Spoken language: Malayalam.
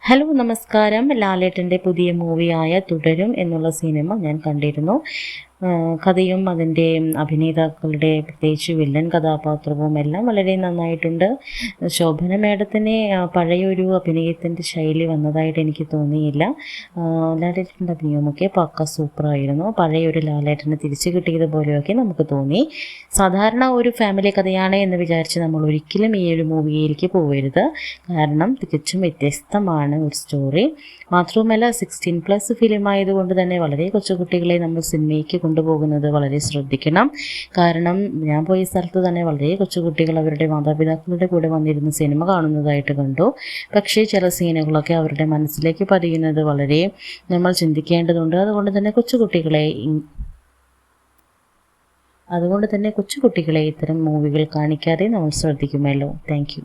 ഹലോ നമസ്കാരം. ലാലേട്ടൻ്റെ പുതിയ മൂവിയായ തുടരും എന്നുള്ള സിനിമ ഞാൻ കണ്ടിരുന്നു. കഥയും അതിൻ്റെ അഭിനേതാക്കളുടെ പ്രത്യേകിച്ച് വില്ലൻ കഥാപാത്രവും എല്ലാം വളരെ നന്നായിട്ടുണ്ട്. ശോഭന മേഡത്തിന് പഴയൊരു അഭിനയത്തിൻ്റെ ശൈലി വന്നതായിട്ട് എനിക്ക് തോന്നിയില്ല. ലാലേട്ടൻ്റെ അഭിനയമൊക്കെ പക്ക സൂപ്പറായിരുന്നു. പഴയൊരു ലാലേട്ടനെ തിരിച്ചു കിട്ടിയതുപോലെയൊക്കെ നമുക്ക് തോന്നി. സാധാരണ ഒരു ഫാമിലി കഥയാണ് എന്ന് വിചാരിച്ച് നമ്മൾ ഒരിക്കലും ഈ ഒരു മൂവിയിലേക്ക് പോകരുത്. കാരണം തികച്ചും വ്യത്യസ്തമാണ് ഒരു സ്റ്റോറി. മാത്രവുമല്ല 16+ ഫിലിം ആയതുകൊണ്ട് തന്നെ വളരെ കൊച്ചുകുട്ടികളെ നമ്മൾ സിനിമയ്ക്ക് കൊണ്ടുപോകുന്നത് വളരെ ശ്രദ്ധിക്കണം. കാരണം ഞാൻ പോയ സ്ഥലത്ത് തന്നെ വളരെ കൊച്ചുകുട്ടികൾ അവരുടെ മാതാപിതാക്കളുടെ കൂടെ വന്നിരുന്ന് സിനിമ കാണുന്നതായിട്ട് കണ്ടു. പക്ഷേ ചില സീനുകളൊക്കെ അവരുടെ മനസ്സിലേക്ക് പതിയുന്നത് വളരെ നമ്മൾ ചിന്തിക്കേണ്ടതുണ്ട്. അതുകൊണ്ട് തന്നെ കൊച്ചുകുട്ടികളെ ഇത്തരം മൂവികൾ കാണിക്കാതെ നമ്മൾ ശ്രദ്ധിക്കുമല്ലോ. Thank you.